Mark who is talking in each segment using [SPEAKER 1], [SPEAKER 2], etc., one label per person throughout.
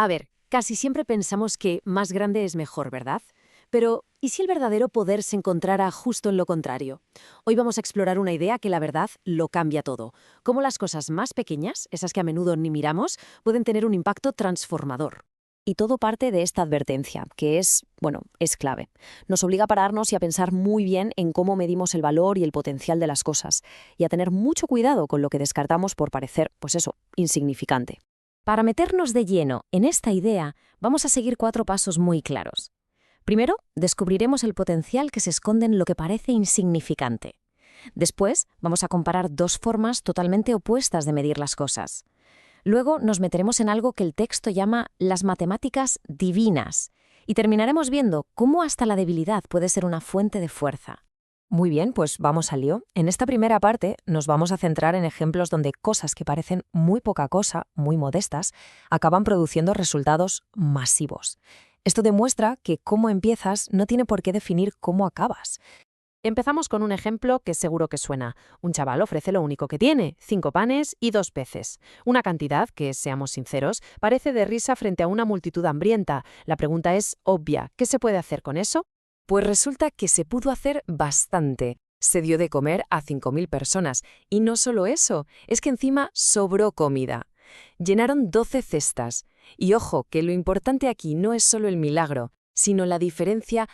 [SPEAKER 1] A ver, casi siempre pensamos que más grande es mejor, ¿verdad? Pero, ¿y si el verdadero poder se encontrara justo en lo contrario? Hoy vamos a explorar una idea que la verdad lo cambia todo. Cómo las cosas más pequeñas, esas que a menudo ni miramos, pueden tener un impacto transformador.
[SPEAKER 2] Y todo parte de esta advertencia, que es clave. Nos obliga a pararnos y a pensar muy bien en cómo medimos el valor y el potencial de las cosas, y a tener mucho cuidado con lo que descartamos por parecer, insignificante.
[SPEAKER 3] Para meternos de lleno en esta idea, vamos a seguir 4 pasos muy claros. Primero, descubriremos el potencial que se esconde en lo que parece insignificante. Después, vamos a comparar 2 formas totalmente opuestas de medir las cosas. Luego nos meteremos en algo que el texto llama las matemáticas divinas y terminaremos viendo cómo hasta la debilidad puede ser una fuente de fuerza.
[SPEAKER 2] Muy bien, pues vamos al lío. En esta primera parte nos vamos a centrar en ejemplos donde cosas que parecen muy poca cosa, muy modestas, acaban produciendo resultados masivos. Esto demuestra que cómo empiezas no tiene por qué definir cómo acabas.
[SPEAKER 1] Empezamos con un ejemplo que seguro que suena. Un chaval ofrece lo único que tiene, 5 panes y 2 peces. Una cantidad que, seamos sinceros, parece de risa frente a una multitud hambrienta. La pregunta es obvia. ¿Qué se puede hacer con eso?
[SPEAKER 2] Pues resulta que se pudo hacer bastante. Se dio de comer a 5.000 personas. Y no solo eso, es que encima sobró comida. Llenaron 12 cestas. Y ojo, que lo importante aquí no es solo el milagro, sino la diferencia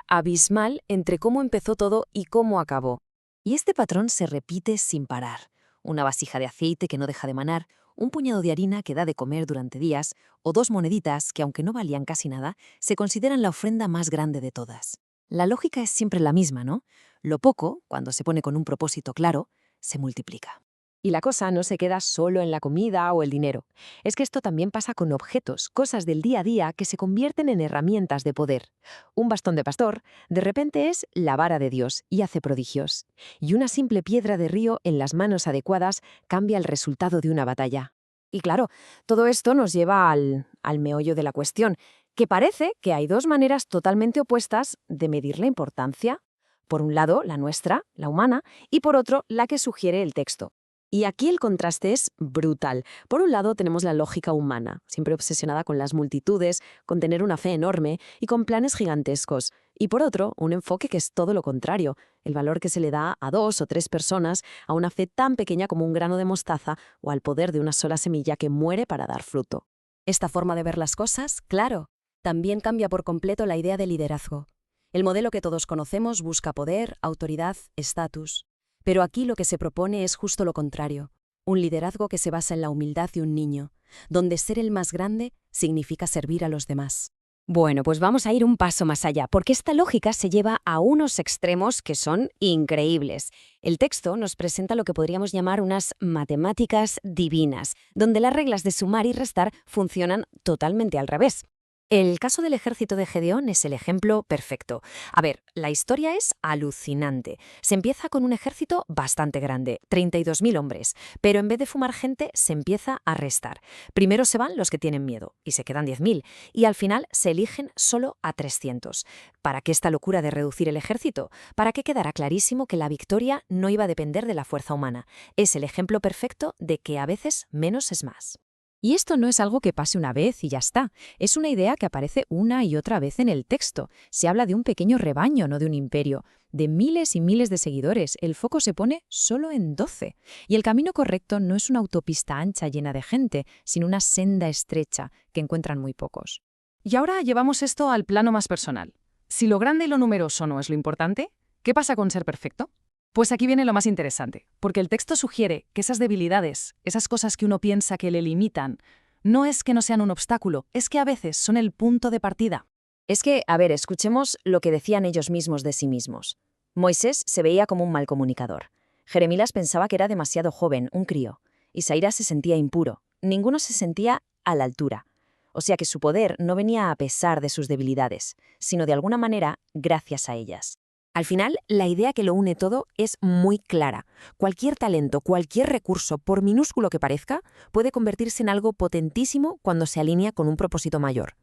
[SPEAKER 2] abismal entre cómo empezó todo y cómo acabó. Y este patrón se repite sin parar. Una vasija de aceite que no deja de manar, un puñado de harina que da de comer durante días, o 2 moneditas que, aunque no valían casi nada, se consideran la ofrenda más grande de todas. La lógica es siempre la misma, ¿no? Lo poco, cuando se pone con un propósito claro, se multiplica. Y la cosa no se queda solo en la comida o el dinero. Es que esto también pasa con objetos, cosas del día a día que se convierten en herramientas de poder. Un bastón de pastor, de repente es la vara de Dios y hace prodigios. Y una simple piedra de río en las manos adecuadas cambia el resultado de una batalla. Y claro, todo esto nos lleva al meollo de la cuestión, que parece que hay 2 maneras totalmente opuestas de medir la importancia. Por un lado, la nuestra, la humana, y por otro, la que sugiere el texto. Y aquí el contraste es brutal. Por un lado tenemos la lógica humana, siempre obsesionada con las multitudes, con tener una fe enorme y con planes gigantescos. Y por otro, un enfoque que es todo lo contrario, el valor que se le da a 2 o 3 personas, a una fe tan pequeña como un grano de mostaza o al poder de una sola semilla que muere para dar fruto.
[SPEAKER 3] Esta forma de ver las cosas, claro, también cambia por completo la idea de liderazgo. El modelo que todos conocemos busca poder, autoridad, estatus. Pero aquí lo que se propone es justo lo contrario, un liderazgo que se basa en la humildad de un niño, donde ser el más grande significa servir a los demás.
[SPEAKER 2] Bueno, pues vamos a ir un paso más allá, porque esta lógica se lleva a unos extremos que son increíbles. El texto nos presenta lo que podríamos llamar unas matemáticas divinas, donde las reglas de sumar y restar funcionan totalmente al revés. El caso del ejército de Gedeón es el ejemplo perfecto. A ver, la historia es alucinante. Se empieza con un ejército bastante grande, 32.000 hombres, pero en vez de fumar gente, se empieza a restar. Primero se van los que tienen miedo, y se quedan 10.000, y al final se eligen solo a 300. ¿Para qué esta locura de reducir el ejército? Para que quedara clarísimo que la victoria no iba a depender de la fuerza humana. Es el ejemplo perfecto de que a veces menos es más. Y esto no es algo que pase una vez y ya está. Es una idea que aparece una y otra vez en el texto. Se habla de un pequeño rebaño, no de un imperio. De miles y miles de seguidores, el foco se pone solo en 12. Y el camino correcto no es una autopista ancha llena de gente, sino una senda estrecha que encuentran muy pocos.
[SPEAKER 4] Y ahora llevamos esto al plano más personal. Si lo grande y lo numeroso no es lo importante, ¿qué pasa con ser perfecto? Pues aquí viene lo más interesante, porque el texto sugiere que esas debilidades, esas cosas que uno piensa que le limitan, no es que no sean un obstáculo, es que a veces son el punto de partida.
[SPEAKER 2] Es que, escuchemos lo que decían ellos mismos de sí mismos. Moisés se veía como un mal comunicador. Jeremías pensaba que era demasiado joven, un crío. Isaías se sentía impuro. Ninguno se sentía a la altura. O sea que su poder no venía a pesar de sus debilidades, sino de alguna manera gracias a ellas. Al final, la idea que lo une todo es muy clara. Cualquier talento, cualquier recurso, por minúsculo que parezca, puede convertirse en algo potentísimo cuando se alinea con un propósito mayor.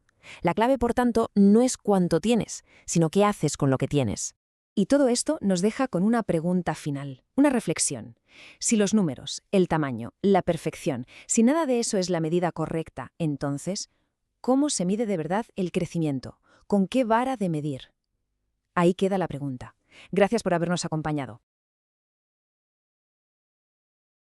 [SPEAKER 2] La clave, por tanto, no es cuánto tienes, sino qué haces con lo que tienes.
[SPEAKER 3] Y todo esto nos deja con una pregunta final, una reflexión. Si los números, el tamaño, la perfección, si nada de eso es la medida correcta, entonces, ¿cómo se mide de verdad el crecimiento? ¿Con qué vara de medir? Ahí queda la pregunta. Gracias por habernos acompañado.